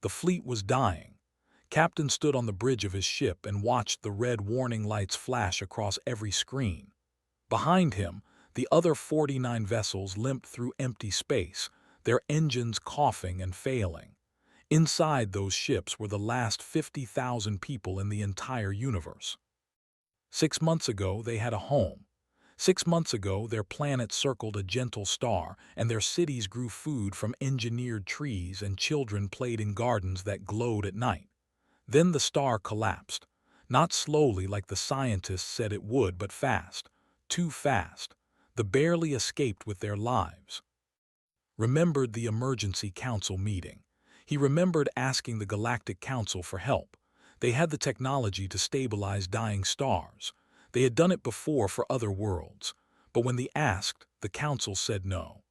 The fleet was dying. Captain stood on the bridge of his ship and watched the red warning lights flash across every screen. Behind him, the other 49 vessels limped through empty space, their engines coughing and failing. Inside those ships were the last 50,000 people in the entire universe. 6 months ago, they had a home. 6 months ago, their planet circled a gentle star, and their cities grew food from engineered trees, and children played in gardens that glowed at night. Then the star collapsed. Not slowly like the scientists said it would, but fast. Too fast. They barely escaped with their lives. Remembered the emergency council meeting. He remembered asking the Galactic Council for help. They had the technology to stabilize dying stars. They had done it before for other worlds. But when they asked, the council said no.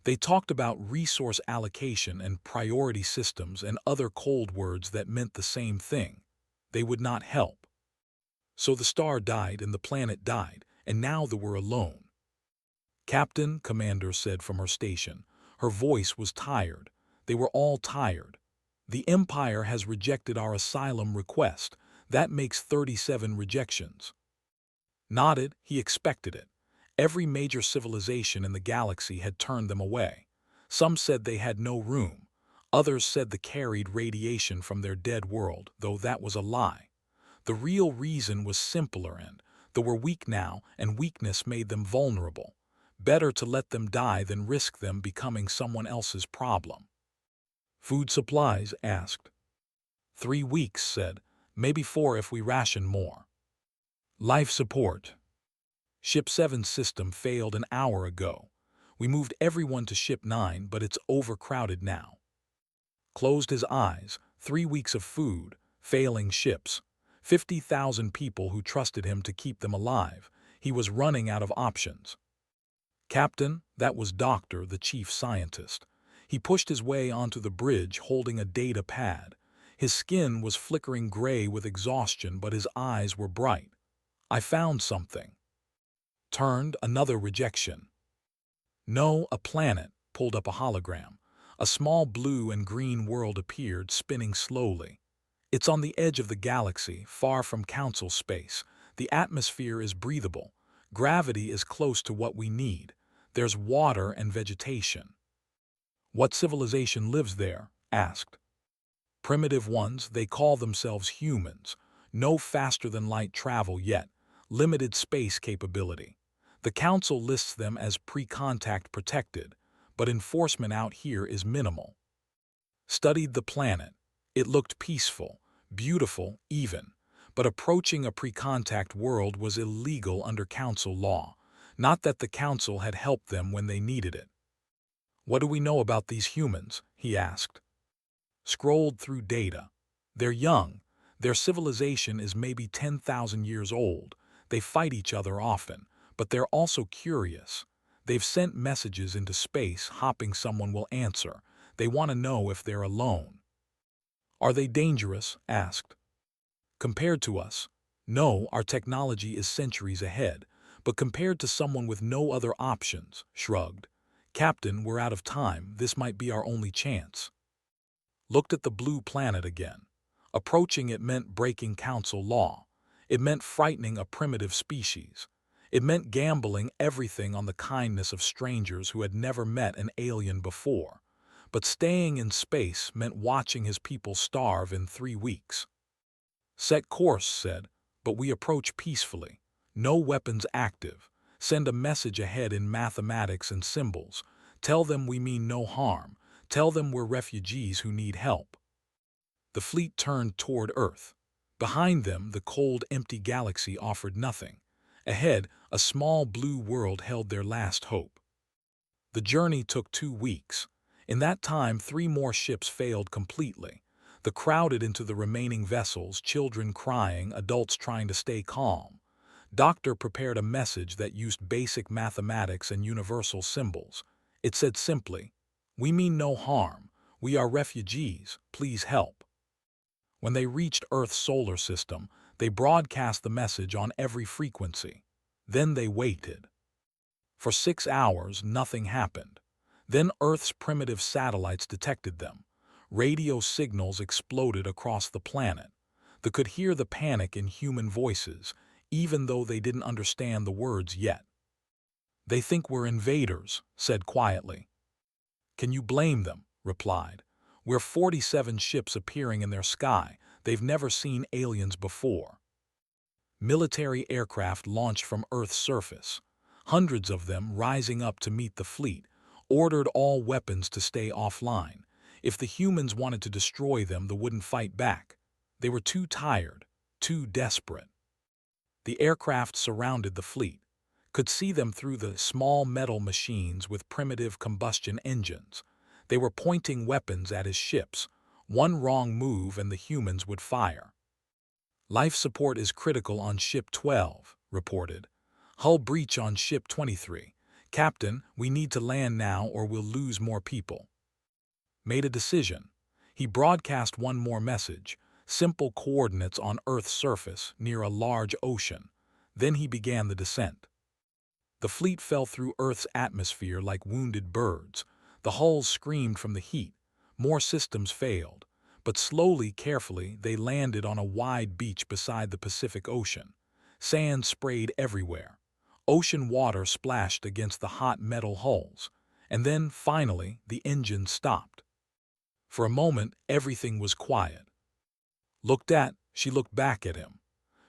They talked about resource allocation and priority systems and other cold words that meant the same thing. They would not help. So the star died and the planet died, and now they were alone. "Captain," Commander said from her station. Her voice was tired. They were all tired. "The Empire has rejected our asylum request. That makes 37 rejections." Nodded, he expected it. Every major civilization in the galaxy had turned them away. Some said they had no room. Others said they carried radiation from their dead world, though that was a lie. The real reason was simpler and they were weak now, and weakness made them vulnerable. Better to let them die than risk them becoming someone else's problem. "Food supplies?" asked. 3 weeks, said. "Maybe 4 if we ration more." "Life support?" "Ship 7's system failed an hour ago. We moved everyone to Ship 9, but it's overcrowded now." Closed his eyes. 3 weeks of food, failing ships, 50,000 people who trusted him to keep them alive. He was running out of options. "Captain," that was Doctor, the chief scientist. He pushed his way onto the bridge holding a data pad. His skin was flickering gray with exhaustion, but his eyes were bright. "I found something." Turned, another rejection. "No, a planet," pulled up a hologram. A small blue and green world appeared, spinning slowly. "It's on the edge of the galaxy, far from council space. The atmosphere is breathable. Gravity is close to what we need. There's water and vegetation." "What civilization lives there?" asked. "Primitive ones. They call themselves humans. No faster-than-light travel yet. Limited space capability. The council lists them as pre-contact protected, but enforcement out here is minimal." Studied the planet. It looked peaceful, beautiful, even. But approaching a pre-contact world was illegal under council law. Not that the council had helped them when they needed it. "What do we know about these humans?" he asked. Scrolled through data. "They're young. Their civilization is maybe 10,000 years old. They fight each other often, but they're also curious. They've sent messages into space, hoping someone will answer. They want to know if they're alone." "Are they dangerous?" asked. "Compared to us, no, our technology is centuries ahead. But compared to someone with no other options," shrugged. "Captain, we're out of time. This might be our only chance." Looked at the blue planet again. Approaching it meant breaking council law. It meant frightening a primitive species. It meant gambling everything on the kindness of strangers who had never met an alien before. But staying in space meant watching his people starve in 3 weeks. "Set course," said, "but we approach peacefully. No weapons active. Send a message ahead in mathematics and symbols. Tell them we mean no harm. Tell them we're refugees who need help." The fleet turned toward Earth. Behind them, the cold, empty galaxy offered nothing. Ahead, a small blue world held their last hope. The journey took 2 weeks. In that time, 3 more ships failed completely. They crowded into the remaining vessels, children crying, adults trying to stay calm. Doctor prepared a message that used basic mathematics and universal symbols. It said simply, "We mean no harm. We are refugees. Please help." When they reached Earth's solar system, they broadcast the message on every frequency. Then they waited. For 6 hours, nothing happened. Then Earth's primitive satellites detected them. Radio signals exploded across the planet. They could hear the panic in human voices, even though they didn't understand the words yet. "They think we're invaders," said quietly. "Can you blame them?" replied. "We're 47 ships appearing in their sky. They've never seen aliens before." Military aircraft launched from Earth's surface, hundreds of them rising up to meet the fleet, ordered all weapons to stay offline. If the humans wanted to destroy them, they wouldn't fight back. They were too tired, too desperate. The aircraft surrounded the fleet, could see them through the small metal machines with primitive combustion engines. They were pointing weapons at his ships. One wrong move and the humans would fire. "Life support is critical on Ship 12, reported. "Hull breach on Ship 23. Captain, we need to land now or we'll lose more people." Made a decision. He broadcast one more message, simple coordinates on Earth's surface near a large ocean. Then he began the descent. The fleet fell through Earth's atmosphere like wounded birds. The hulls screamed from the heat. More systems failed. But slowly, carefully, they landed on a wide beach beside the Pacific Ocean. Sand sprayed everywhere. Ocean water splashed against the hot metal hulls. And then, finally, the engine stopped. For a moment, everything was quiet. She looked back at him.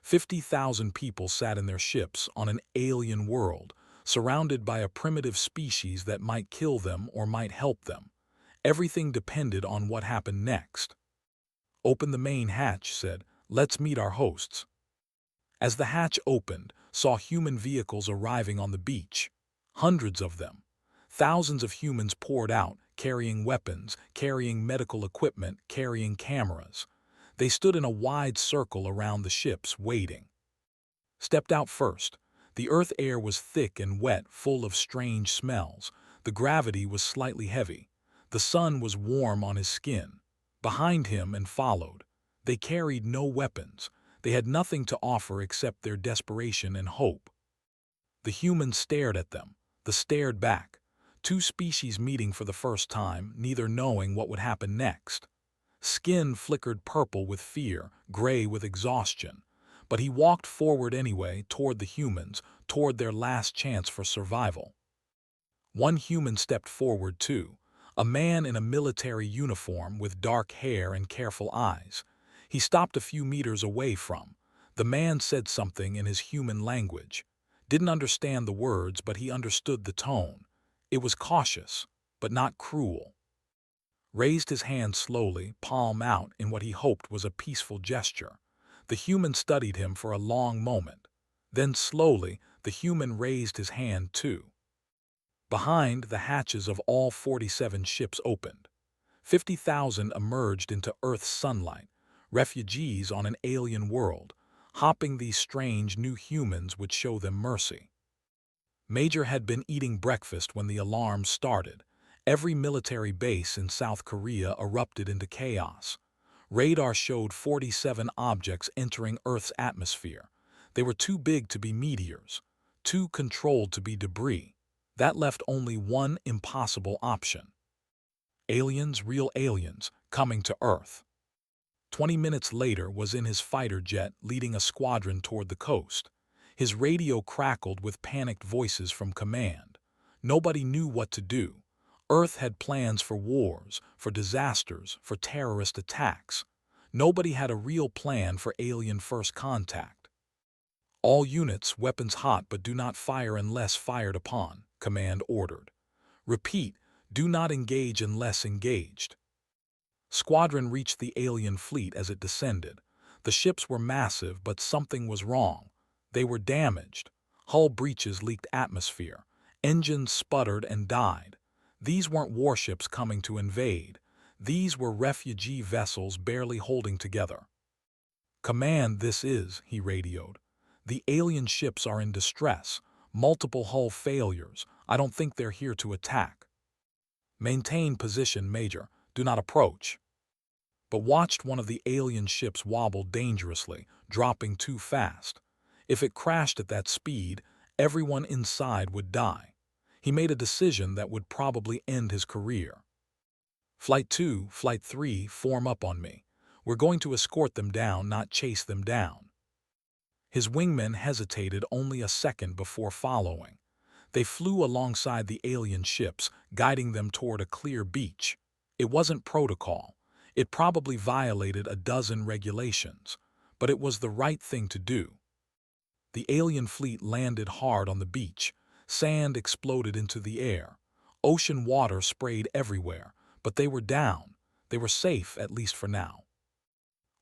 50,000 people sat in their ships on an alien world, surrounded by a primitive species that might kill them or might help them. Everything depended on what happened next. "Open the main hatch," said. "Let's meet our hosts." As the hatch opened, saw human vehicles arriving on the beach. Hundreds of them. Thousands of humans poured out, carrying weapons, carrying medical equipment, carrying cameras. They stood in a wide circle around the ships, waiting. Stepped out first. The Earth air was thick and wet, full of strange smells. The gravity was slightly heavy. The sun was warm on his skin. Behind him and followed. They carried no weapons. They had nothing to offer except their desperation and hope. The humans stared at them. They stared back. Two species meeting for the first time, neither knowing what would happen next. Skin flickered purple with fear, gray with exhaustion. But he walked forward anyway, toward the humans, toward their last chance for survival. One human stepped forward too, a man in a military uniform with dark hair and careful eyes. He stopped a few meters away from. The man said something in his human language. Didn't understand the words, but he understood the tone. It was cautious, but not cruel. Raised his hand slowly, palm out, in what he hoped was a peaceful gesture. The human studied him for a long moment. Then slowly, the human raised his hand too. Behind, the hatches of all 47 ships opened. 50,000 emerged into Earth's sunlight, refugees on an alien world. Hopping these strange new humans would show them mercy. Major had been eating breakfast when the alarm started. Every military base in South Korea erupted into chaos. Radar showed 47 objects entering Earth's atmosphere. They were too big to be meteors, too controlled to be debris. That left only one impossible option. Aliens, real aliens, coming to Earth. 20 minutes later was in his fighter jet leading a squadron toward the coast. His radio crackled with panicked voices from command. Nobody knew what to do. Earth had plans for wars, for disasters, for terrorist attacks. Nobody had a real plan for alien first contact. "All units, weapons hot, but do not fire unless fired upon," command ordered. "Repeat, do not engage unless engaged." Squadron reached the alien fleet as it descended. The ships were massive, but something was wrong. They were damaged. Hull breaches leaked atmosphere. Engines sputtered and died. These weren't warships coming to invade. These were refugee vessels barely holding together. "Command, this is," he radioed. "The alien ships are in distress. Multiple hull failures. I don't think they're here to attack." "Maintain position, Major. Do not approach." But watched one of the alien ships wobble dangerously, dropping too fast. If it crashed at that speed, everyone inside would die. He made a decision that would probably end his career. Flight 2, Flight 3, form up on me. We're going to escort them down, not chase them down. His wingmen hesitated only a second before following. They flew alongside the alien ships, guiding them toward a clear beach. It wasn't protocol. It probably violated a dozen regulations, but it was the right thing to do. The alien fleet landed hard on the beach. Sand exploded into the air. Ocean water sprayed everywhere, but they were down. They were safe, at least for now.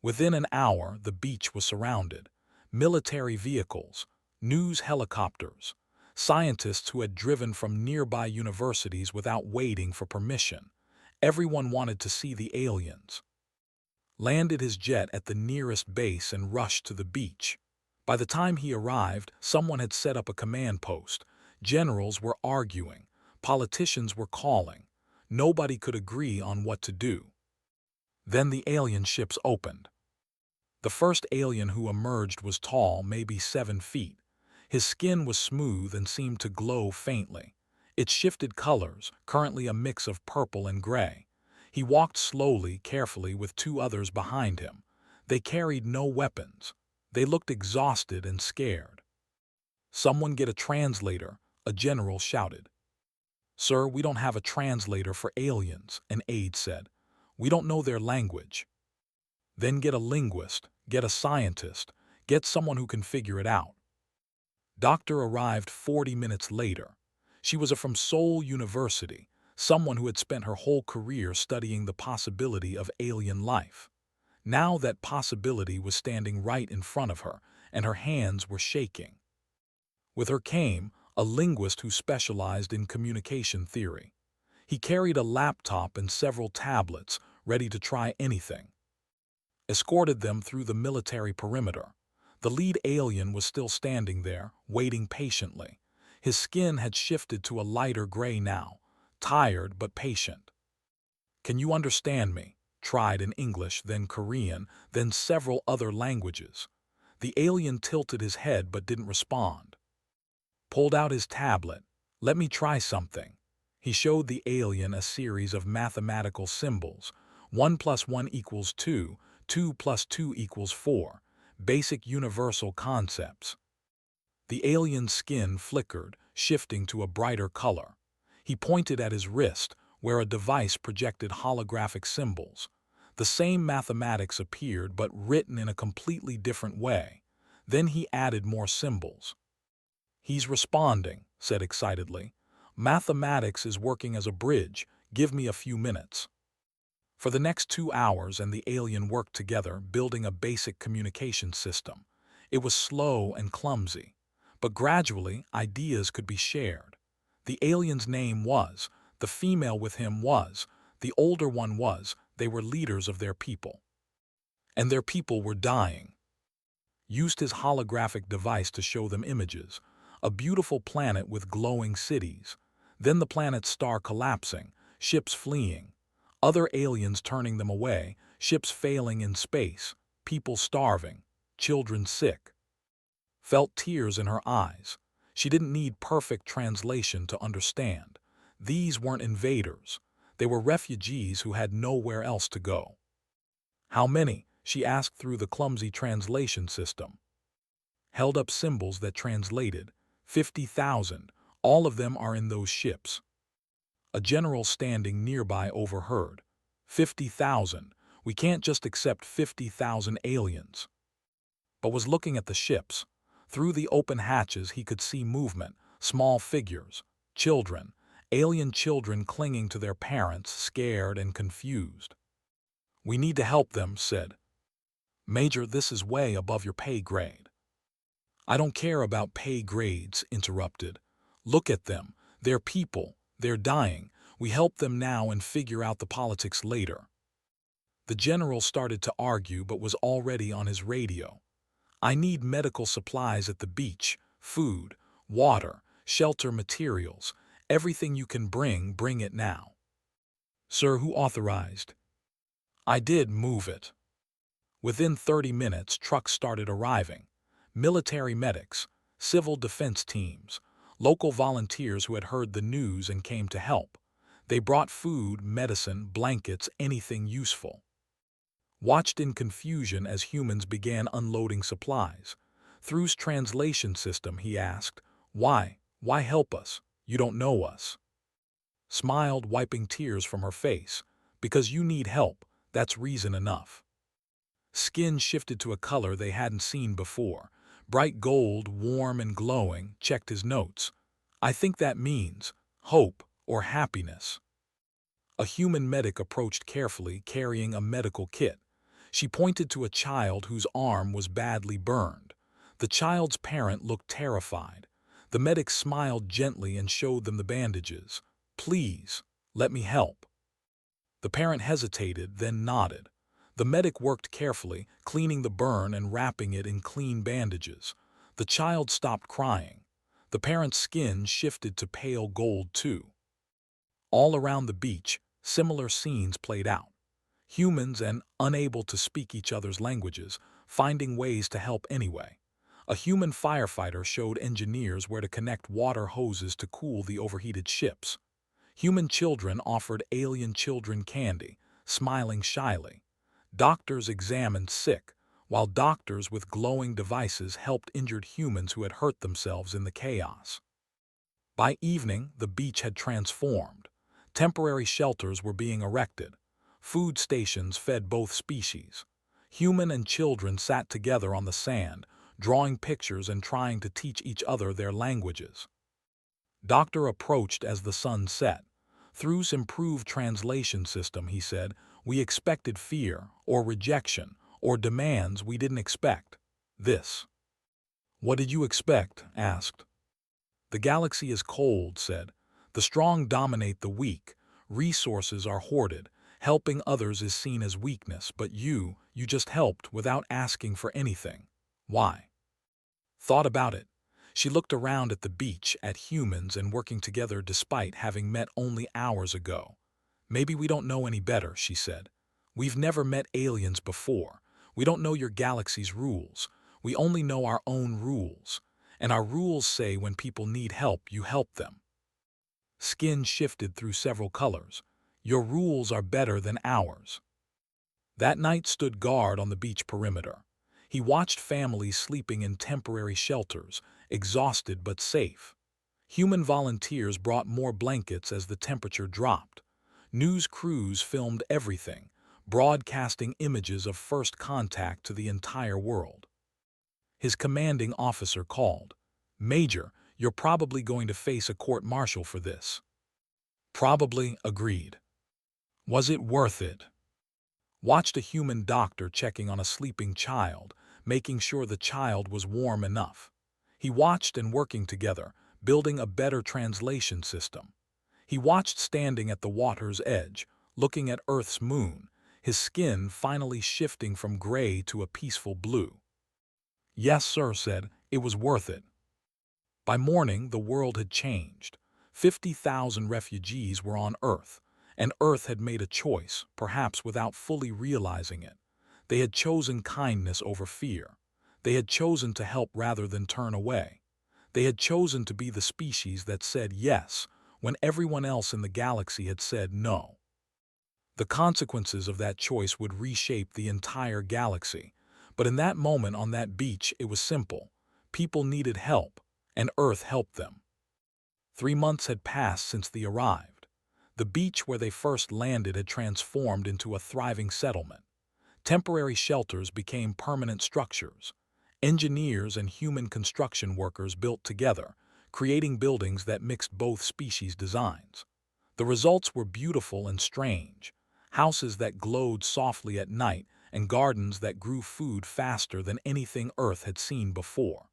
Within an hour, the beach was surrounded. Military vehicles, news helicopters, scientists who had driven from nearby universities without waiting for permission. Everyone wanted to see the aliens. Landed his jet at the nearest base and rushed to the beach. By the time he arrived, someone had set up a command post. Generals were arguing. Politicians were calling. Nobody could agree on what to do. Then the alien ships opened. The first alien who emerged was tall, maybe 7 feet. His skin was smooth and seemed to glow faintly. It shifted colors, currently a mix of purple and gray. He walked slowly, carefully, with 2 others behind him. They carried no weapons. They looked exhausted and scared. "Someone get a translator," a general shouted. "Sir, we don't have a translator for aliens," an aide said. "We don't know their language." "Then get a linguist, get a scientist, get someone who can figure it out." Doctor arrived 40 minutes later. She was from Seoul University, someone who had spent her whole career studying the possibility of alien life. Now that possibility was standing right in front of her, and her hands were shaking. With her came a linguist who specialized in communication theory. He carried a laptop and several tablets, ready to try anything. Escorted them through the military perimeter. The lead alien was still standing there, waiting patiently. His skin had shifted to a lighter gray now, tired but patient. "Can you understand me?" Tried in English, then Korean, then several other languages. The alien tilted his head but didn't respond. Pulled out his tablet. "Let me try something." He showed the alien a series of mathematical symbols. 1 + 1 = 2, 2 + 2 = 4. Basic universal concepts. The alien's skin flickered, shifting to a brighter color. He pointed at his wrist, where a device projected holographic symbols. The same mathematics appeared, but written in a completely different way. Then he added more symbols. "He's responding," said excitedly. "Mathematics is working as a bridge. Give me a few minutes." For the next 2 hours, and the alien worked together, building a basic communication system. It was slow and clumsy, but gradually ideas could be shared. The alien's name was, the female with him was, the older one was, they were leaders of their people. And their people were dying. Used his holographic device to show them images. A beautiful planet with glowing cities. Then the planet's star collapsing, ships fleeing. Other aliens turning them away, ships failing in space, people starving, children sick. Felt tears in her eyes. She didn't need perfect translation to understand. These weren't invaders. They were refugees who had nowhere else to go. "How many?" she asked through the clumsy translation system. Held up symbols that translated. 50,000. All of them are in those ships. A general standing nearby overheard. 50,000. We can't just accept 50,000 aliens. But was looking at the ships. Through the open hatches he could see movement, small figures, children, alien children clinging to their parents, scared and confused. "We need to help them," said. "Major, this is way above your pay grade." "I don't care about pay grades," interrupted. "Look at them. They're people. They're dying. We help them now and figure out the politics later." The general started to argue but was already on his radio. "I need medical supplies at the beach, food, water, shelter materials. Everything you can bring it now." "Sir, who authorized?" "I did. Move it." Within 30 minutes, trucks started arriving. Military medics, civil defense teams, local volunteers who had heard the news and came to help. They brought food, medicine, blankets, anything useful. Watched in confusion as humans began unloading supplies. Through's translation system, he asked, "Why? Why help us? You don't know us." Smiled, wiping tears from her face. "Because you need help, that's reason enough." Skin shifted to a color they hadn't seen before. Bright gold, warm and glowing, checked his notes. "I think that means hope or happiness." A human medic approached carefully, carrying a medical kit. She pointed to a child whose arm was badly burned. The child's parent looked terrified. The medic smiled gently and showed them the bandages. "Please, let me help." The parent hesitated, then nodded. The medic worked carefully, cleaning the burn and wrapping it in clean bandages. The child stopped crying. The parent's skin shifted to pale gold too. All around the beach, similar scenes played out. Humans and unable to speak each other's languages, finding ways to help anyway. A human firefighter showed engineers where to connect water hoses to cool the overheated ships. Human children offered alien children candy, smiling shyly. Doctors examined sick, while doctors with glowing devices helped injured humans who had hurt themselves in the chaos. By evening, the beach had transformed. Temporary shelters were being erected. Food stations fed both species. Human and children sat together on the sand, drawing pictures and trying to teach each other their languages. Doctor approached as the sun set. "Through's improved translation system," he said, "we expected fear, or rejection, or demands we didn't expect. This." "What did you expect?" asked. "The galaxy is cold," said. "The strong dominate the weak. Resources are hoarded. Helping others is seen as weakness, but you just helped without asking for anything. Why?" Thought about it. She looked around at the beach, at humans, and working together despite having met only hours ago. "Maybe we don't know any better," she said. "We've never met aliens before. We don't know your galaxy's rules. We only know our own rules. And our rules say when people need help, you help them." Skin shifted through several colors. "Your rules are better than ours." That night stood guard on the beach perimeter. He watched families sleeping in temporary shelters, exhausted but safe. Human volunteers brought more blankets as the temperature dropped. News crews filmed everything, broadcasting images of first contact to the entire world. His commanding officer called. "Major, you're probably going to face a court-martial for this." "Probably," agreed. "Was it worth it?" Watched a human doctor checking on a sleeping child, making sure the child was warm enough. He watched and working together, building a better translation system. He watched standing at the water's edge, looking at Earth's moon, his skin finally shifting from gray to a peaceful blue. "Yes, sir," said, "it was worth it." By morning, the world had changed. 50,000 refugees were on Earth, and Earth had made a choice, perhaps without fully realizing it. They had chosen kindness over fear. They had chosen to help rather than turn away. They had chosen to be the species that said yes when everyone else in the galaxy had said no. The consequences of that choice would reshape the entire galaxy. But in that moment on that beach, it was simple. People needed help, and Earth helped them. 3 months had passed since they arrived. The beach where they first landed had transformed into a thriving settlement. Temporary shelters became permanent structures. Engineers and human construction workers built together, creating buildings that mixed both species' designs. The results were beautiful and strange. Houses that glowed softly at night and gardens that grew food faster than anything Earth had seen before.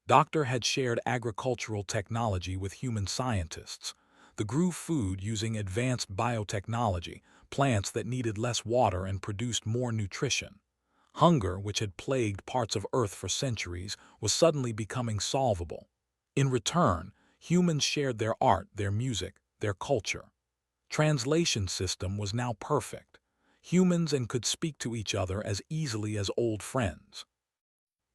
Doctor had shared agricultural technology with human scientists. They grew food using advanced biotechnology, plants that needed less water and produced more nutrition. Hunger, which had plagued parts of Earth for centuries, was suddenly becoming solvable. In return, humans shared their art, their music, their culture. Translation system was now perfect. Humans and could speak to each other as easily as old friends.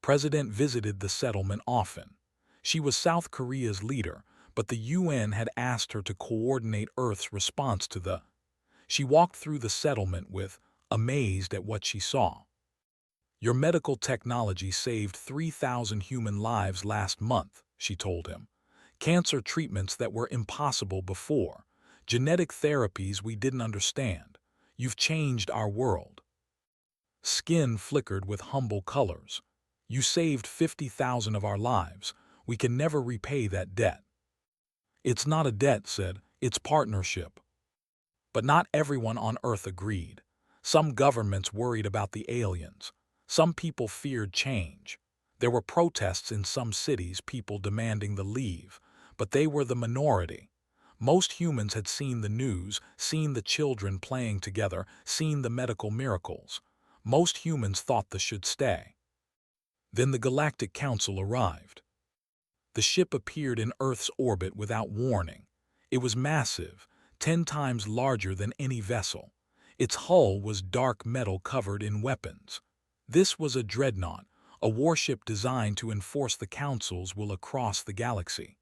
President visited the settlement often. She was South Korea's leader, but the UN had asked her to coordinate Earth's response to the. She walked through the settlement with, amazed at what she saw. Your medical technology saved 3,000 human lives last month, she told him. Cancer treatments that were impossible before. Genetic therapies we didn't understand. You've changed our world. Skin flickered with humble colors. You saved 50,000 of our lives. We can never repay that debt. It's not a debt, said. It's partnership. But not everyone on Earth agreed. Some governments worried about the aliens. Some people feared change. There were protests in some cities, people demanding the leave, but they were the minority. Most humans had seen the news, seen the children playing together, seen the medical miracles. Most humans thought they should stay. Then the Galactic Council arrived. The ship appeared in Earth's orbit without warning. It was massive, 10 times larger than any vessel. Its hull was dark metal covered in weapons. This was a dreadnought, a warship designed to enforce the Council's will across the galaxy.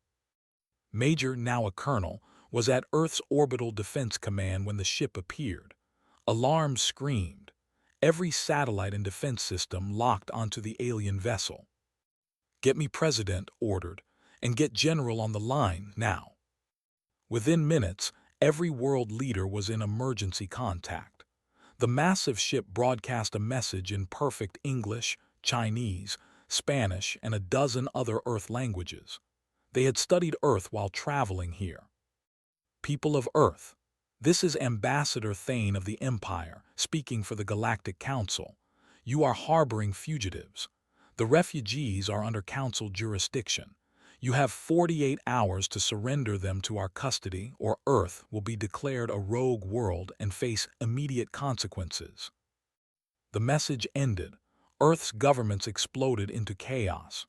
Major, now a colonel, was at Earth's Orbital Defense Command when the ship appeared. Alarms screamed. Every satellite and defense system locked onto the alien vessel. "Get me President," ordered, "and get General on the line, now." Within minutes, every world leader was in emergency contact. The massive ship broadcast a message in perfect English, Chinese, Spanish, and a dozen other Earth languages. They had studied Earth while traveling here. "People of Earth, this is Ambassador Thane of the Empire, speaking for the Galactic Council. You are harboring fugitives. The refugees are under Council jurisdiction. You have 48 hours to surrender them to our custody, or Earth will be declared a rogue world and face immediate consequences." The message ended. Earth's governments exploded into chaos.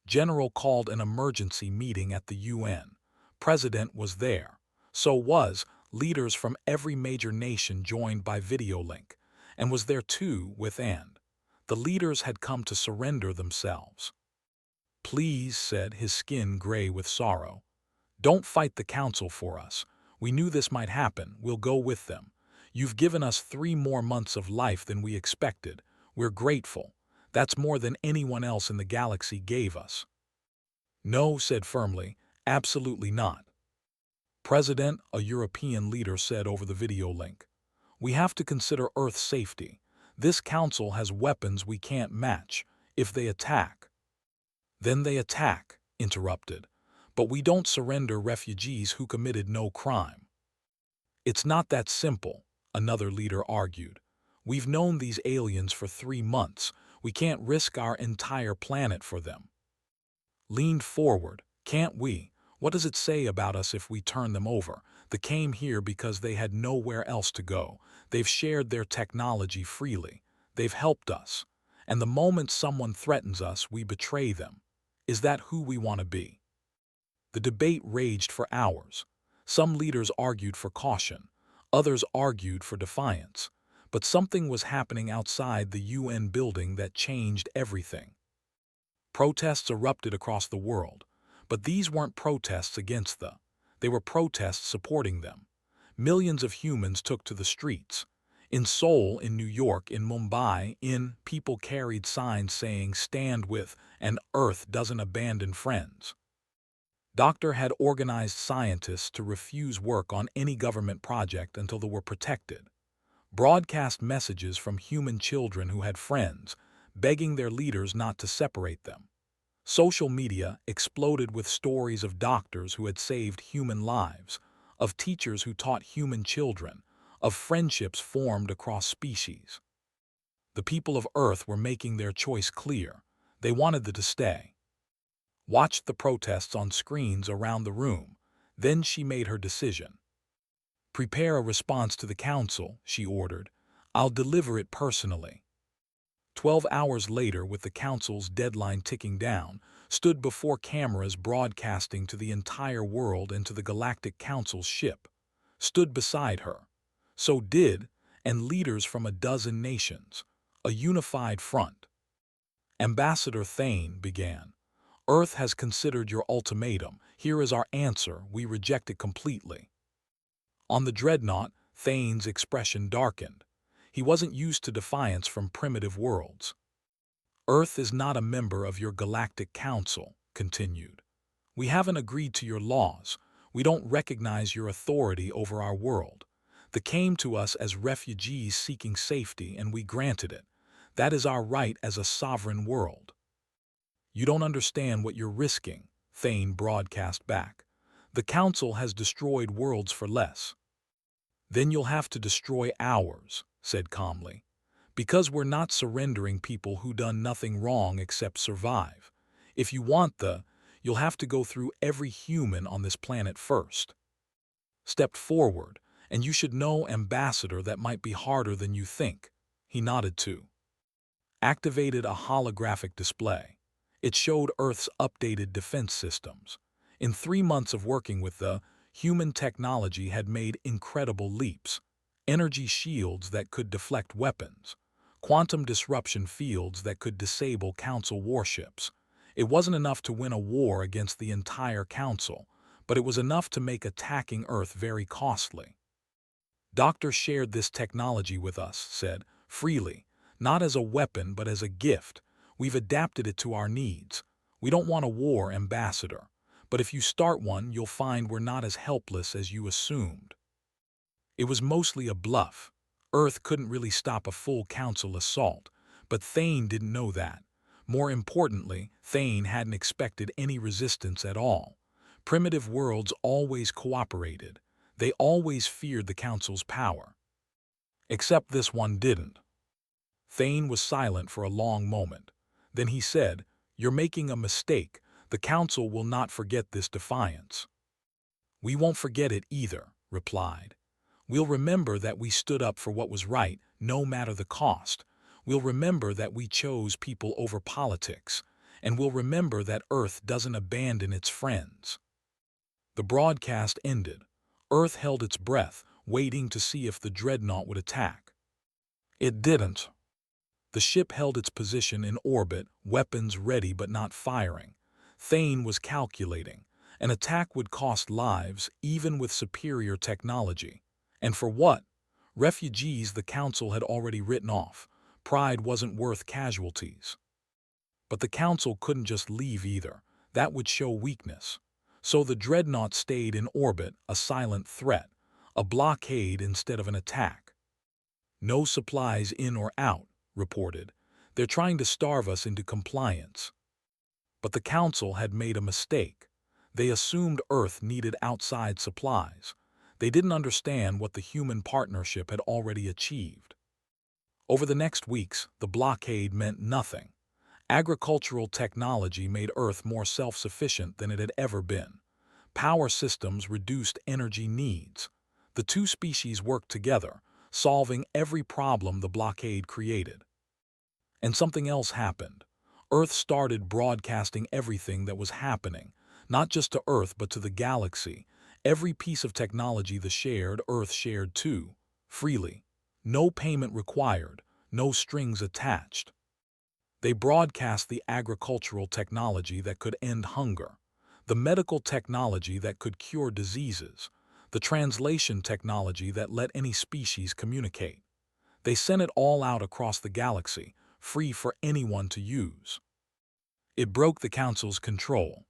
General called an emergency meeting at the UN. President was there. So was leaders from every major nation joined by video link, and was there too with and. The leaders had come to surrender themselves. "Please," said, his skin gray with sorrow. "Don't fight the Council for us. We knew this might happen. We'll go with them. You've given us 3 more months of life than we expected. We're grateful. That's more than anyone else in the galaxy gave us." "No," said firmly, "absolutely not." "President," a European leader said over the video link, "we have to consider Earth's safety. This Council has weapons we can't match. If they attack—" "Then they attack," interrupted. "But we don't surrender refugees who committed no crime." "It's not that simple," another leader argued. "We've known these aliens for 3 months. We can't risk our entire planet for them." Leaned forward. "Can't we? What does it say about us if we turn them over? They came here because they had nowhere else to go. They've shared their technology freely. They've helped us. And the moment someone threatens us, we betray them. Is that who we want to be?" The debate raged for hours. Some leaders argued for caution. Others argued for defiance. But something was happening outside the UN building that changed everything. Protests erupted across the world. But these weren't protests against the. They were protests supporting them. Millions of humans took to the streets. In Seoul, in New York, in Mumbai, people carried signs saying "Stand with" and "Earth doesn't abandon friends." Doctor had organized scientists to refuse work on any government project until they were protected. Broadcast messages from human children who had friends, begging their leaders not to separate them. Social media exploded with stories of doctors who had saved human lives, of teachers who taught human children, of friendships formed across species. The people of Earth were making their choice clear. They wanted them to stay. Watched the protests on screens around the room. Then she made her decision. "Prepare a response to the Council," she ordered. "I'll deliver it personally." 12 hours later, with the Council's deadline ticking down, stood before cameras broadcasting to the entire world and to the Galactic Council's ship. Stood beside her. So did, and leaders from a dozen nations. A unified front. "Ambassador Thane," began, Earth has considered your ultimatum. Here is our answer. We reject it completely. On the dreadnought, Thane's expression darkened. He wasn't used to defiance from primitive worlds. Earth is not a member of your Galactic Council, continued. We haven't agreed to your laws. We don't recognize your authority over our world. They came to us as refugees seeking safety, and we granted it. That is our right as a sovereign world. You don't understand what you're risking, Thane broadcast back. The Council has destroyed worlds for less. Then you'll have to destroy ours, said calmly. Because we're not surrendering people who done nothing wrong except survive. If you want you'll have to go through every human on this planet first. Stepped forward, and you should know, Ambassador, that might be harder than you think. He nodded too. Activated a holographic display. It showed Earth's updated defense systems. In 3 months of working with human technology had made incredible leaps. Energy shields that could deflect weapons. Quantum disruption fields that could disable Council warships. It wasn't enough to win a war against the entire Council, but it was enough to make attacking Earth very costly. Doctor shared this technology with us, said, freely, not as a weapon but as a gift. We've adapted it to our needs. We don't want a war, Ambassador, but if you start one, you'll find we're not as helpless as you assumed. It was mostly a bluff. Earth couldn't really stop a full Council assault, but Thane didn't know that. More importantly, Thane hadn't expected any resistance at all. Primitive worlds always cooperated. They always feared the Council's power. Except this one didn't. Thane was silent for a long moment. Then he said, "You're making a mistake. The Council will not forget this defiance." "We won't forget it either," replied. "We'll remember that we stood up for what was right, no matter the cost. We'll remember that we chose people over politics, and we'll remember that Earth doesn't abandon its friends." The broadcast ended. Earth held its breath, waiting to see if the dreadnought would attack. It didn't. The ship held its position in orbit, weapons ready but not firing. Thane was calculating. An attack would cost lives, even with superior technology. And for what? Refugees the Council had already written off. Pride wasn't worth casualties. But the Council couldn't just leave either. That would show weakness. So the dreadnought stayed in orbit, a silent threat, a blockade instead of an attack. "No supplies in or out," reported. "They're trying to starve us into compliance." But the Council had made a mistake. They assumed Earth needed outside supplies. They didn't understand what the human partnership had already achieved. Over the next weeks, the blockade meant nothing. Agricultural technology made Earth more self-sufficient than it had ever been. Power systems reduced energy needs. The two species worked together, solving every problem the blockade created. And something else happened. Earth started broadcasting everything that was happening, not just to Earth but to the galaxy. Every piece of technology Earth shared too, freely. No payment required, no strings attached. They broadcast the agricultural technology that could end hunger, the medical technology that could cure diseases, the translation technology that let any species communicate. They sent it all out across the galaxy, free for anyone to use. It broke the Council's control.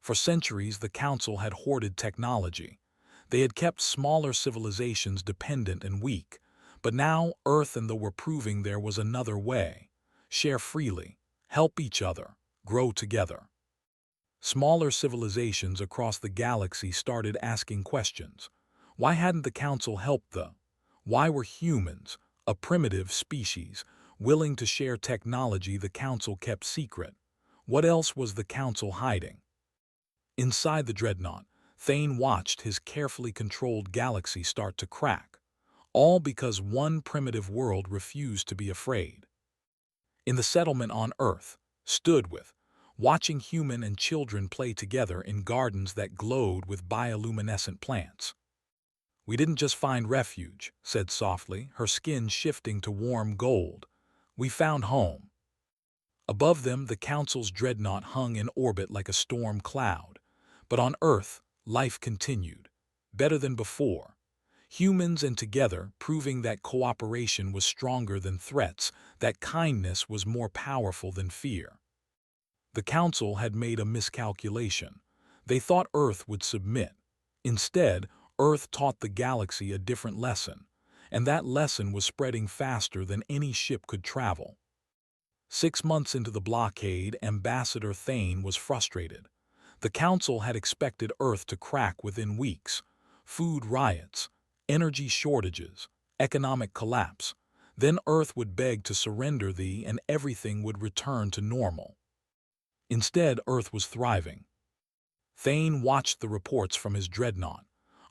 For centuries, the Council had hoarded technology. They had kept smaller civilizations dependent and weak. But now, Earth and they were proving there was another way. Share freely, help each other, grow together. Smaller civilizations across the galaxy started asking questions. Why hadn't the Council helped them? Why were humans, a primitive species, willing to share technology the Council kept secret? What else was the Council hiding? Inside the dreadnought, Thane watched his carefully controlled galaxy start to crack, all because one primitive world refused to be afraid. In the settlement on Earth, stood with, watching human and children play together in gardens that glowed with bioluminescent plants. "We didn't just find refuge," said softly, her skin shifting to warm gold. "We found home." Above them, the Council's dreadnought hung in orbit like a storm cloud. But on Earth, life continued. Better than before. Humans and together, proving that cooperation was stronger than threats, that kindness was more powerful than fear. The Council had made a miscalculation. They thought Earth would submit. Instead, Earth taught the galaxy a different lesson, and that lesson was spreading faster than any ship could travel. 6 months into the blockade, Ambassador Thane was frustrated. The Council had expected Earth to crack within weeks. Food riots, energy shortages, economic collapse. Then Earth would beg to surrender and everything would return to normal. Instead, Earth was thriving. Thane watched the reports from his dreadnought.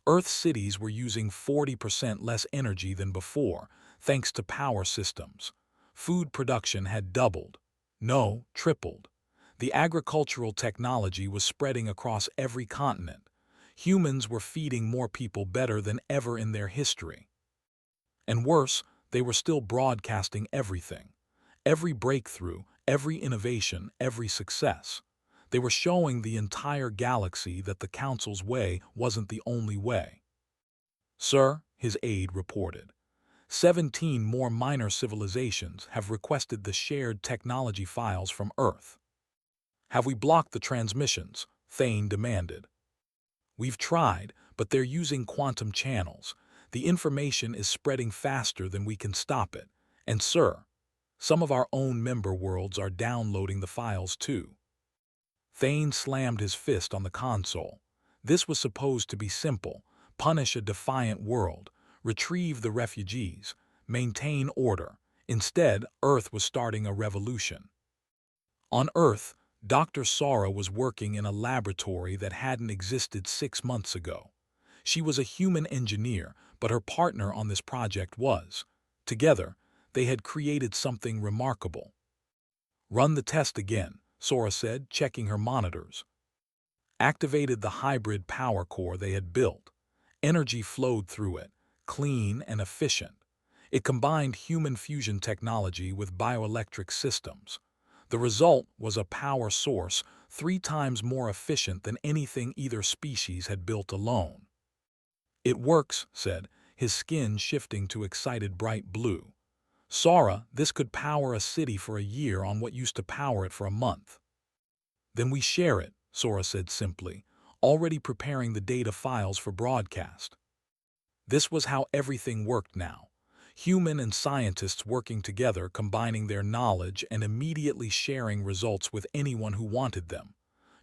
Earth's cities were using 40% less energy than before, thanks to power systems. Food production had doubled. No, tripled. The agricultural technology was spreading across every continent. Humans were feeding more people better than ever in their history. And worse, they were still broadcasting everything. Every breakthrough, every innovation, every success. They were showing the entire galaxy that the Council's way wasn't the only way. "Sir," his aide reported, 17 more minor civilizations have requested the shared technology files from Earth. "Have we blocked the transmissions?" Thane demanded. "We've tried, but they're using quantum channels. The information is spreading faster than we can stop it. And sir, some of our own member worlds are downloading the files too." Thane slammed his fist on the console. This was supposed to be simple: punish a defiant world, retrieve the refugees, maintain order. Instead, Earth was starting a revolution. On Earth, Dr. Sara was working in a laboratory that hadn't existed 6 months ago. She was a human engineer, but her partner on this project was. Together, they had created something remarkable. "Run the test again," Sora said, checking her monitors. Activated the hybrid power core they had built. Energy flowed through it, clean and efficient. It combined human fusion technology with bioelectric systems. The result was a power source 3 times more efficient than anything either species had built alone. "It works," said, his skin shifting to excited bright blue. "Sara, this could power a city for a year on what used to power it for a month." "Then we share it," Sora said simply, already preparing the data files for broadcast. This was how everything worked now. Human and scientists working together, combining their knowledge and immediately sharing results with anyone who wanted them.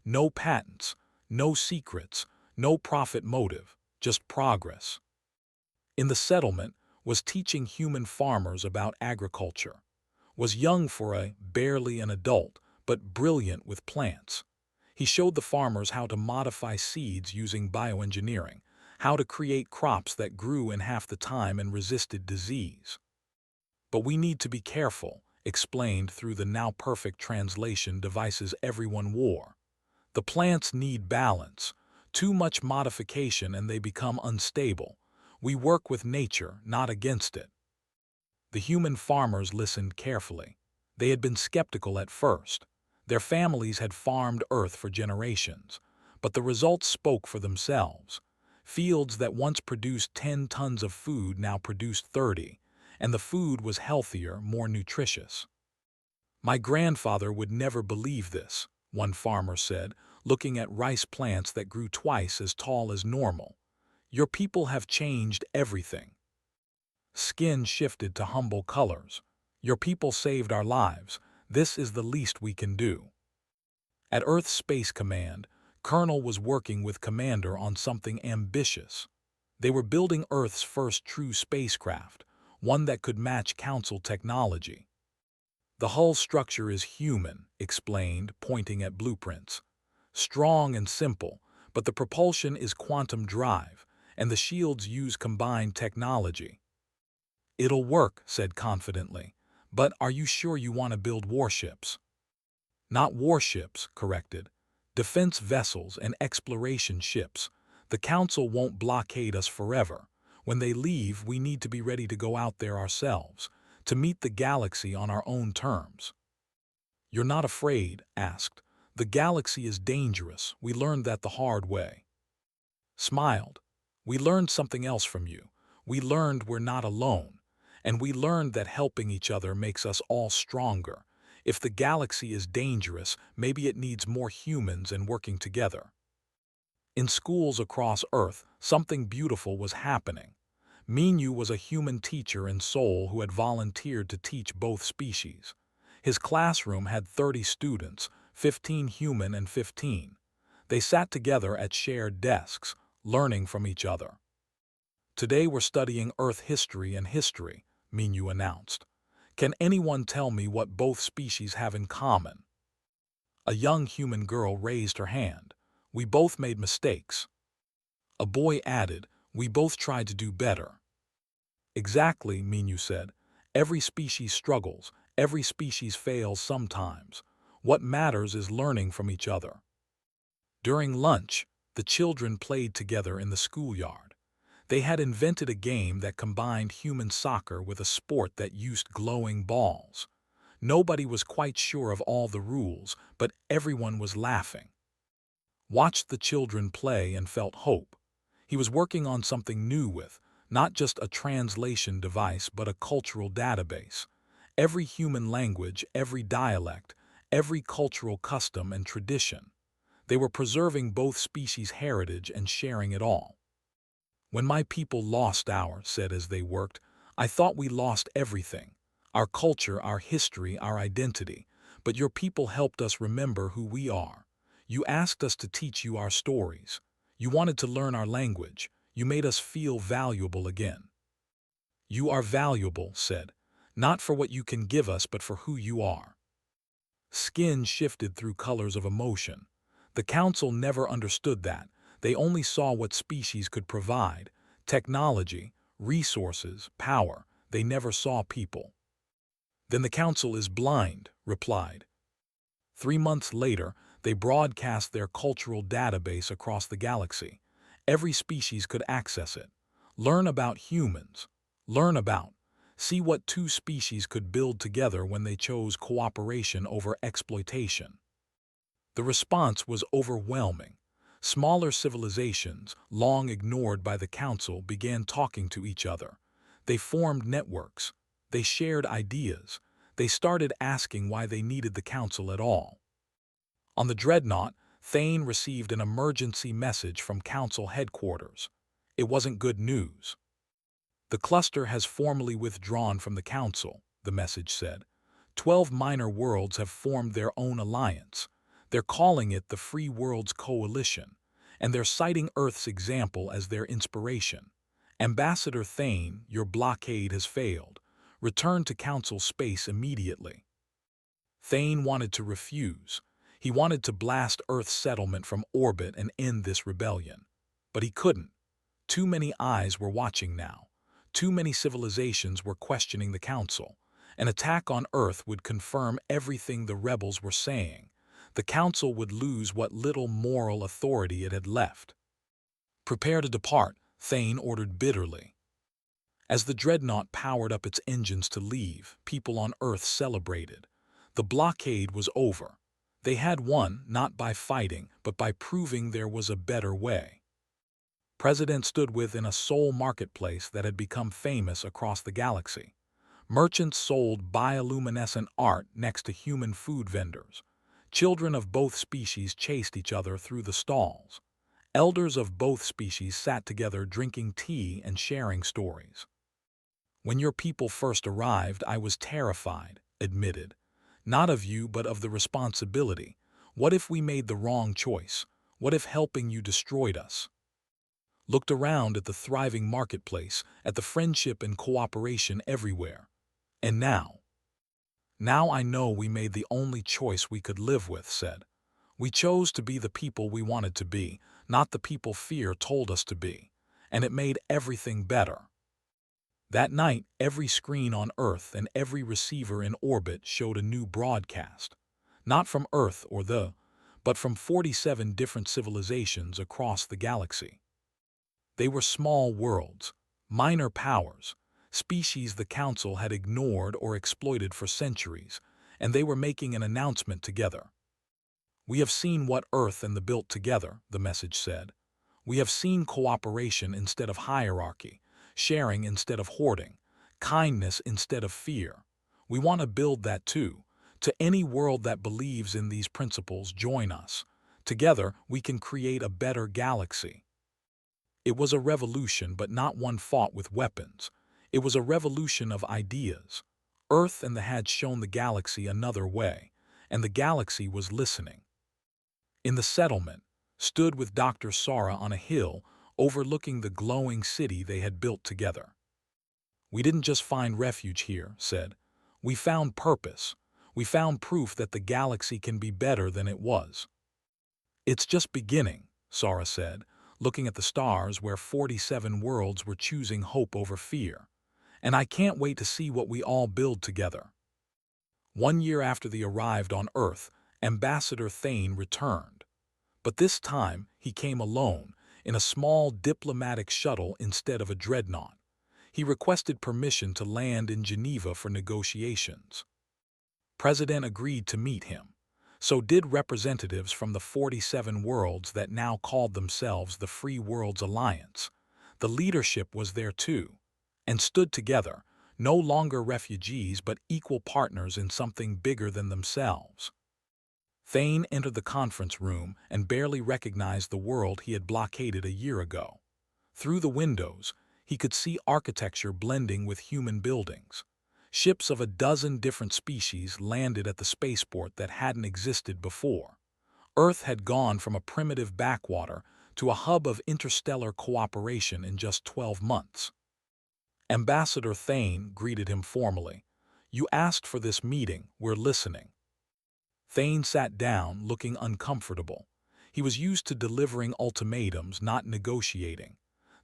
No patents, no secrets, no profit motive, just progress. In the settlement was teaching human farmers about agriculture. Was young for barely an adult, but brilliant with plants. He showed the farmers how to modify seeds using bioengineering, how to create crops that grew in half the time and resisted disease. "But we need to be careful," explained through the now-perfect translation devices everyone wore. "The plants need balance. Too much modification and they become unstable. We work with nature, not against it." The human farmers listened carefully. They had been skeptical at first. Their families had farmed Earth for generations, but the results spoke for themselves. Fields that once produced 10 tons of food now produced 30, and the food was healthier, more nutritious. "My grandfather would never believe this," one farmer said, looking at rice plants that grew twice as tall as normal. "Your people have changed everything." Skin shifted to humble colors. "Your people saved our lives. This is the least we can do." At Earth Space Command, Colonel was working with Commander on something ambitious. They were building Earth's first true spacecraft, one that could match Council technology. "The hull structure is human," explained, pointing at blueprints. "Strong and simple, but the propulsion is quantum drive, and the shields use combined technology." "It'll work," said confidently. "But are you sure you want to build warships?" "Not warships," corrected. "Defense vessels and exploration ships. The Council won't blockade us forever. When they leave, we need to be ready to go out there ourselves, to meet the galaxy on our own terms." "You're not afraid?" asked. "The galaxy is dangerous. We learned that the hard way." Smiled. "We learned something else from you. We learned we're not alone. And we learned that helping each other makes us all stronger. If the galaxy is dangerous, maybe it needs more humans and working together." In schools across Earth, something beautiful was happening. Minyu was a human teacher in Seoul who had volunteered to teach both species. His classroom had 30 students, 15 human and 15. They sat together at shared desks, learning from each other. "Today we're studying Earth history and history," Minyu announced. "Can anyone tell me what both species have in common?" A young human girl raised her hand. "We both made mistakes." A boy added, "We both tried to do better." "Exactly," Minyu said. "Every species struggles. Every species fails sometimes. What matters is learning from each other." During lunch, the children played together in the schoolyard. They had invented a game that combined human soccer with a sport that used glowing balls. Nobody was quite sure of all the rules, but everyone was laughing. Watched the children play and felt hope. He was working on something new with, not just a translation device, but a cultural database. Every human language, every dialect, every cultural custom and tradition. They were preserving both species' heritage and sharing it all. "When my people lost our," said as they worked, "I thought we lost everything. Our culture, our history, our identity. But your people helped us remember who we are. You asked us to teach you our stories. You wanted to learn our language. You made us feel valuable again." "You are valuable," said, "not for what you can give us, but for who you are." Skin shifted through colors of emotion. The council never understood that. They only saw what species could provide: technology, resources, power. They never saw people. "Then the council is blind," replied. 3 months later, they broadcast their cultural database across the galaxy. Every species could access it. Learn about humans. See what two species could build together when they chose cooperation over exploitation. The response was overwhelming. Smaller civilizations, long ignored by the council, began talking to each other. They formed networks. They shared ideas. They started asking why they needed the council at all. On the Dreadnought, Thane received an emergency message from council headquarters. It wasn't good news. "The cluster has formally withdrawn from the council," the message said. 12 minor worlds have formed their own alliance. They're calling it the Free Worlds Coalition, and they're citing Earth's example as their inspiration. Ambassador Thane, your blockade has failed. Return to council space immediately." Thane wanted to refuse. He wanted to blast Earth's settlement from orbit and end this rebellion. But he couldn't. Too many eyes were watching now. Too many civilizations were questioning the council. An attack on Earth would confirm everything the rebels were saying. The council would lose what little moral authority it had left. "Prepare to depart," Thane ordered bitterly. As the Dreadnought powered up its engines to leave, people on Earth celebrated. The blockade was over. They had won, not by fighting, but by proving there was a better way. President stood within a Seoul marketplace that had become famous across the galaxy. Merchants sold bioluminescent art next to human food vendors. Children of both species chased each other through the stalls. Elders of both species sat together drinking tea and sharing stories. "When your people first arrived, I was terrified," admitted. "Not of you, but of the responsibility. What if we made the wrong choice? What if helping you destroyed us?" Looked around at the thriving marketplace, at the friendship and cooperation everywhere. "And now? Now I know we made the only choice we could live with," said. "We chose to be the people we wanted to be, not the people fear told us to be. And it made everything better." That night, every screen on Earth and every receiver in orbit showed a new broadcast. Not from Earth but from 47 different civilizations across the galaxy. They were small worlds, minor powers, species the Council had ignored or exploited for centuries, and they were making an announcement together. "We have seen what Earth and the built together," the message said. "We have seen cooperation instead of hierarchy, sharing instead of hoarding, kindness instead of fear. We want to build that too. To any world that believes in these principles, join us. Together, we can create a better galaxy." It was a revolution, but not one fought with weapons. It was a revolution of ideas. Earth and the had shown the galaxy another way, and the galaxy was listening. In the settlement, stood with Dr. Sara on a hill overlooking the glowing city they had built together. "We didn't just find refuge here," said. "We found purpose. We found proof that the galaxy can be better than it was." "It's just beginning," Sara said, looking at the stars where 47 worlds were choosing hope over fear. "And I can't wait to see what we all build together." 1 year after they arrived on Earth, Ambassador Thane returned. But this time, he came alone, in a small diplomatic shuttle instead of a dreadnought. He requested permission to land in Geneva for negotiations. President agreed to meet him. So did representatives from the 47 worlds that now called themselves the Free Worlds Alliance. The leadership was there too, and stood together, no longer refugees but equal partners in something bigger than themselves. Thane entered the conference room and barely recognized the world he had blockaded a year ago. Through the windows, he could see architecture blending with human buildings. Ships of a dozen different species landed at the spaceport that hadn't existed before. Earth had gone from a primitive backwater to a hub of interstellar cooperation in just 12 months. Ambassador Thane greeted him formally. "You asked for this meeting, we're listening." Thane sat down, looking uncomfortable. He was used to delivering ultimatums, not negotiating.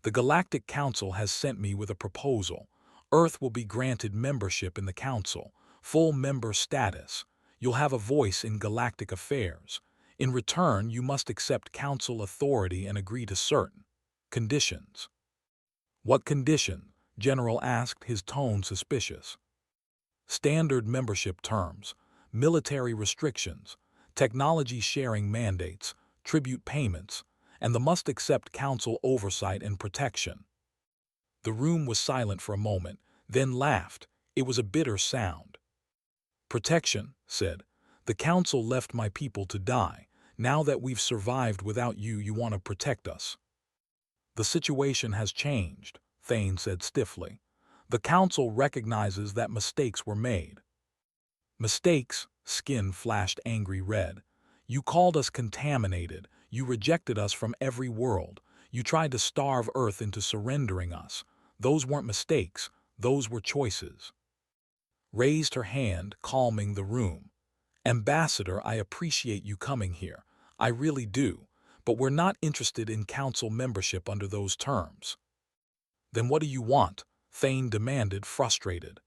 "The Galactic Council has sent me with a proposal. Earth will be granted membership in the Council, full member status. You'll have a voice in galactic affairs. In return, you must accept Council authority and agree to certain conditions." "What condition?" General asked, his tone suspicious. "Standard membership terms, military restrictions, technology sharing mandates, tribute payments, and the must accept Council oversight and protection." The room was silent for a moment, then laughed. It was a bitter sound. "Protection," said. "The Council left my people to die. Now that we've survived without you, you want to protect us." "The situation has changed," Thane said stiffly. "The Council recognizes that mistakes were made." "Mistakes?" Skin flashed angry red. "You called us contaminated. You rejected us from every world. You tried to starve Earth into surrendering us. Those weren't mistakes. Those were choices." Raised her hand, calming the room. "Ambassador, I appreciate you coming here. I really do. But we're not interested in Council membership under those terms." "Then what do you want?" Thane demanded, frustrated.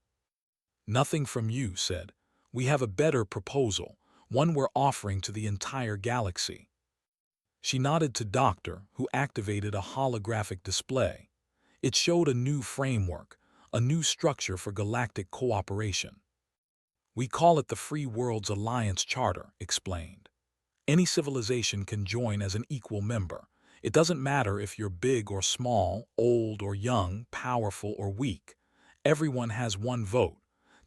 "Nothing from you," said. "We have a better proposal, one we're offering to the entire galaxy." She nodded to Doctor, who activated a holographic display. It showed a new framework, a new structure for galactic cooperation. "We call it the Free Worlds Alliance Charter," explained. "Any civilization can join as an equal member. It doesn't matter if you're big or small, old or young, powerful or weak. Everyone has one vote.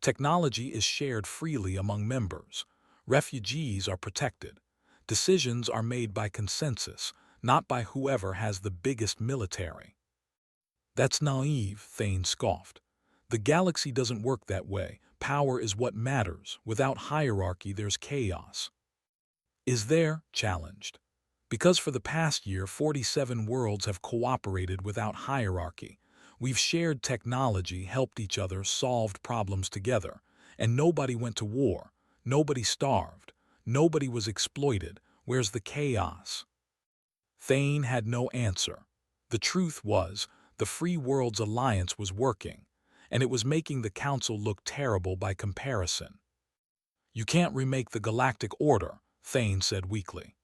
Technology is shared freely among members. Refugees are protected. Decisions are made by consensus, not by whoever has the biggest military." "That's naive," Thane scoffed. "The galaxy doesn't work that way. Power is what matters. Without hierarchy, there's chaos." "Is there?" challenged. "Because for the past year, 47 worlds have cooperated without hierarchy. We've shared technology, helped each other, solved problems together. And nobody went to war. Nobody starved. Nobody was exploited. Where's the chaos?" Thane had no answer. The truth was, the Free Worlds Alliance was working, and it was making the Council look terrible by comparison. "You can't remake the Galactic Order," Thane said weakly.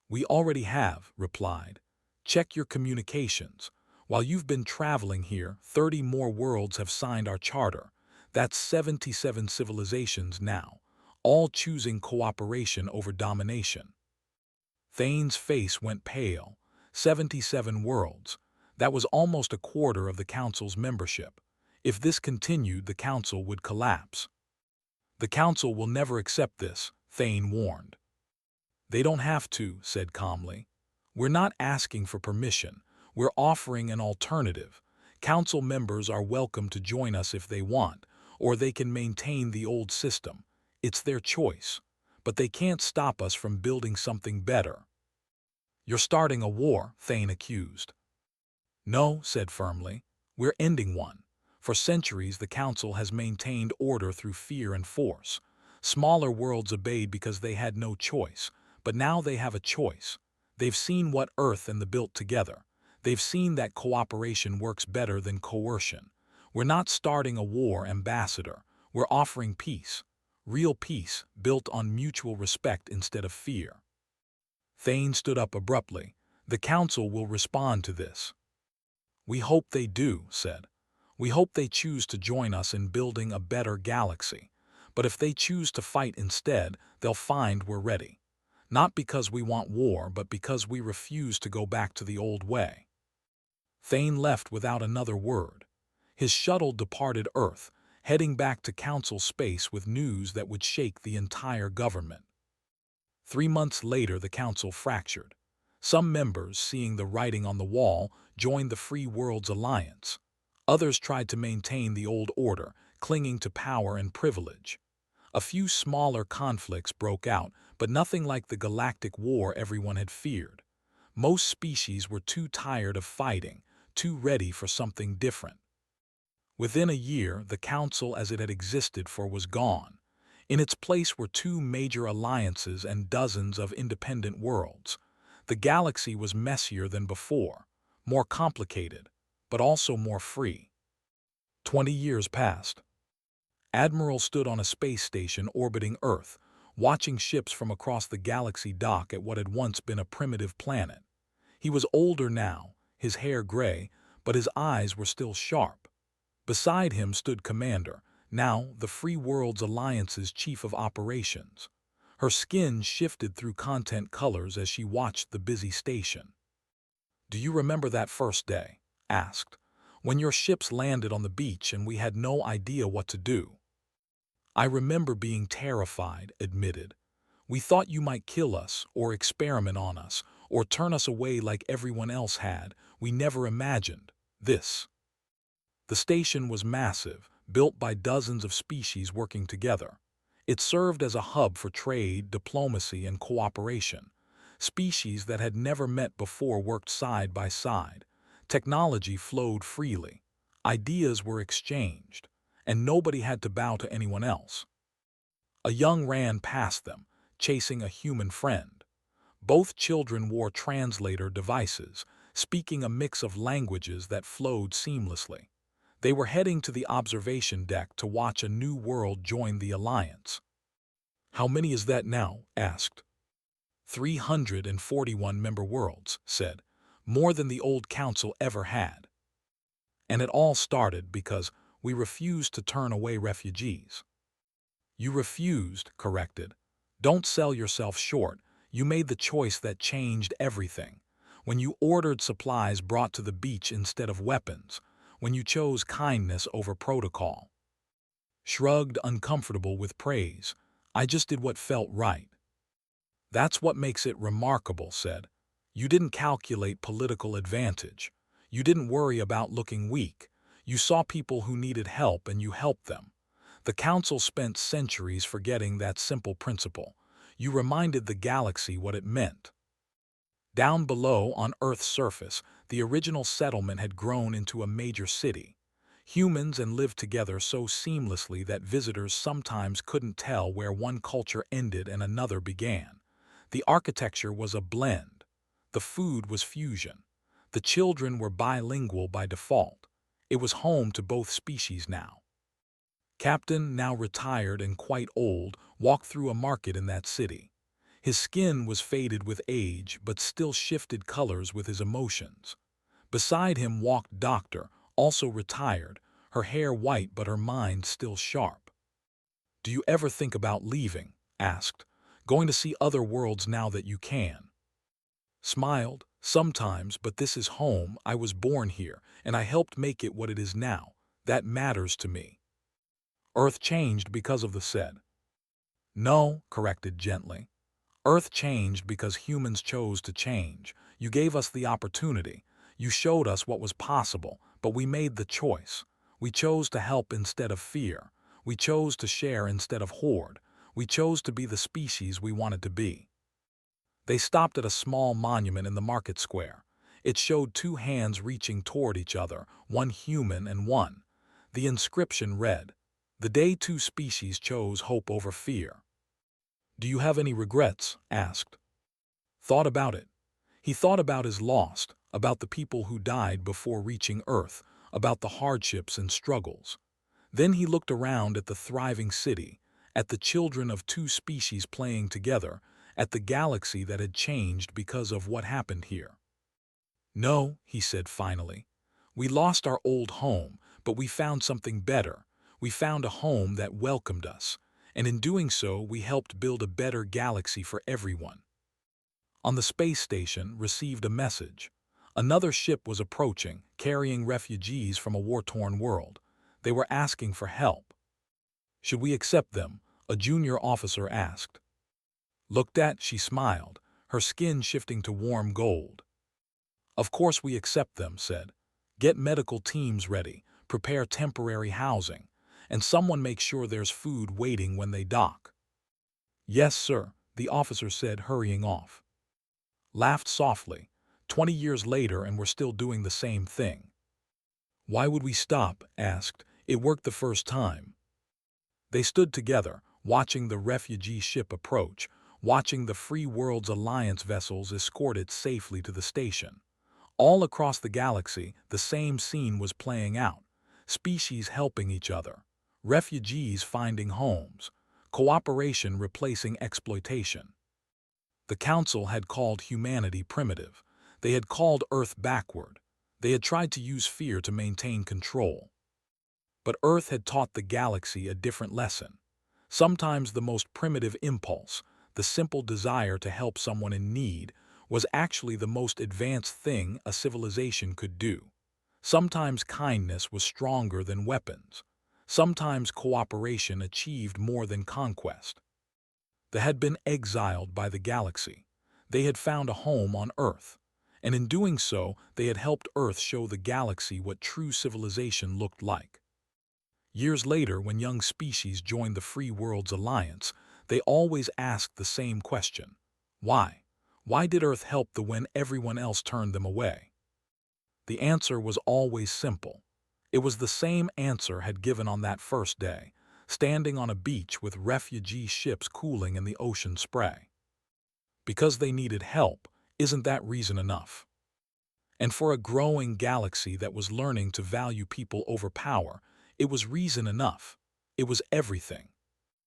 "We already have," replied. "Check your communications. While you've been traveling here, 30 more worlds have signed our charter. That's 77 civilizations now. all choosing cooperation over domination. Thane's face went pale. 77 worlds. That was almost a quarter of the Council's membership. If this continued, the Council would collapse. The Council will never accept this, Thane warned. They don't have to, said calmly. We're not asking for permission. We're offering an alternative. Council members are welcome to join us if they want, or they can maintain the old system. It's their choice. But they can't stop us from building something better. You're starting a war, Thane accused. No, said firmly. We're ending one. For centuries, the Council has maintained order through fear and force. Smaller worlds obeyed because they had no choice, but now they have a choice. They've seen what Earth and the built together. They've seen that cooperation works better than coercion. We're not starting a war, Ambassador. We're offering peace. Real peace, built on mutual respect instead of fear. Thane stood up abruptly. The Council will respond to this. We hope they do, said. We hope they choose to join us in building a better galaxy. But if they choose to fight instead, they'll find we're ready. Not because we want war, but because we refuse to go back to the old way. Thane left without another word. His shuttle departed Earth, heading back to Council space with news that would shake the entire government. 3 months later, the Council fractured. Some members, seeing the writing on the wall, joined the Free Worlds Alliance. Others tried to maintain the old order, clinging to power and privilege. A few smaller conflicts broke out, but nothing like the Galactic War everyone had feared. Most species were too tired of fighting, too ready for something different. Within a year, the Council as it had existed for was gone. In its place were 2 major alliances and dozens of independent worlds. The galaxy was messier than before, more complicated, but also more free. 20 years passed. Admiral stood on a space station orbiting Earth, watching ships from across the galaxy dock at what had once been a primitive planet. He was older now, his hair gray, but his eyes were still sharp. Beside him stood Commander, now the Free Worlds Alliance's Chief of Operations. Her skin shifted through content colors as she watched the busy station. Do you remember that first day? Asked. When your ships landed on the beach and we had no idea what to do. I remember being terrified, admitted. We thought you might kill us, or experiment on us, or turn us away like everyone else had. We never imagined this. The station was massive, built by dozens of species working together. It served as a hub for trade, diplomacy, and cooperation. Species that had never met before worked side by side. Technology flowed freely. Ideas were exchanged, and nobody had to bow to anyone else. A young ran past them, chasing a human friend. Both children wore translator devices, speaking a mix of languages that flowed seamlessly. They were heading to the observation deck to watch a new world join the Alliance. How many is that now? Asked. 341 member worlds, said. More than the old Council ever had. And it all started because we refused to turn away refugees. You refused, corrected. Don't sell yourself short. You made the choice that changed everything. When you ordered supplies brought to the beach instead of weapons. When you chose kindness over protocol. Shrugged, uncomfortable with praise. I just did what felt right. That's what makes it remarkable, said. You didn't calculate political advantage. You didn't worry about looking weak. You saw people who needed help and you helped them. The Council spent centuries forgetting that simple principle. You reminded the galaxy what it meant. Down below, on Earth's surface, the original settlement had grown into a major city. Humans and lived together so seamlessly that visitors sometimes couldn't tell where one culture ended and another began. The architecture was a blend. The food was fusion. The children were bilingual by default. It was home to both species now. Captain, now retired and quite old, walked through a market in that city. His skin was faded with age, but still shifted colors with his emotions. Beside him walked Doctor, also retired, her hair white but her mind still sharp. "Do you ever think about leaving?" asked. "Going to see other worlds now that you can?" Smiled. "Sometimes, but this is home. I was born here, and I helped make it what it is now. That matters to me." Earth changed because of the said. "No," corrected gently. "Earth changed because humans chose to change. You gave us the opportunity. You showed us what was possible, but we made the choice. We chose to help instead of fear. We chose to share instead of hoard. We chose to be the species we wanted to be." They stopped at a small monument in the market square. It showed two hands reaching toward each other, one human and one. The inscription read, "The day two species chose hope over fear." "Do you have any regrets?" asked. Thought about it. He thought about his lost, about the people who died before reaching Earth, about the hardships and struggles. Then he looked around at the thriving city, at the children of two species playing together, at the galaxy that had changed because of what happened here. "No," he said finally. "We lost our old home, but we found something better. We found a home that welcomed us, and in doing so we helped build a better galaxy for everyone." On the space station, received a message. Another ship was approaching, carrying refugees from a war-torn world. They were asking for help. "Should we accept them?" a junior officer asked. Looked at, she smiled, her skin shifting to warm gold. "Of course we accept them," said. "Get medical teams ready, prepare temporary housing, and someone make sure there's food waiting when they dock." "Yes, sir," the officer said, hurrying off. Laughed softly. 20 years later and we're still doing the same thing. "Why would we stop?" asked. "It worked the first time." They stood together, watching the refugee ship approach, watching the Free Worlds Alliance vessels escort it safely to the station. All across the galaxy, the same scene was playing out. Species helping each other. Refugees finding homes. Cooperation replacing exploitation. The Council had called humanity primitive. They had called Earth backward. They had tried to use fear to maintain control. But Earth had taught the galaxy a different lesson. Sometimes the most primitive impulse, the simple desire to help someone in need, was actually the most advanced thing a civilization could do. Sometimes kindness was stronger than weapons. Sometimes cooperation achieved more than conquest. They had been exiled by the galaxy. They had found a home on Earth. And in doing so, they had helped Earth show the galaxy what true civilization looked like. Years later, when young species joined the Free Worlds Alliance, they always asked the same question. Why? Why did Earth help them when everyone else turned them away? The answer was always simple. It was the same answer had given on that first day, standing on a beach with refugee ships cooling in the ocean spray. Because they needed help, isn't that reason enough? And for a growing galaxy that was learning to value people over power, it was reason enough. It was everything.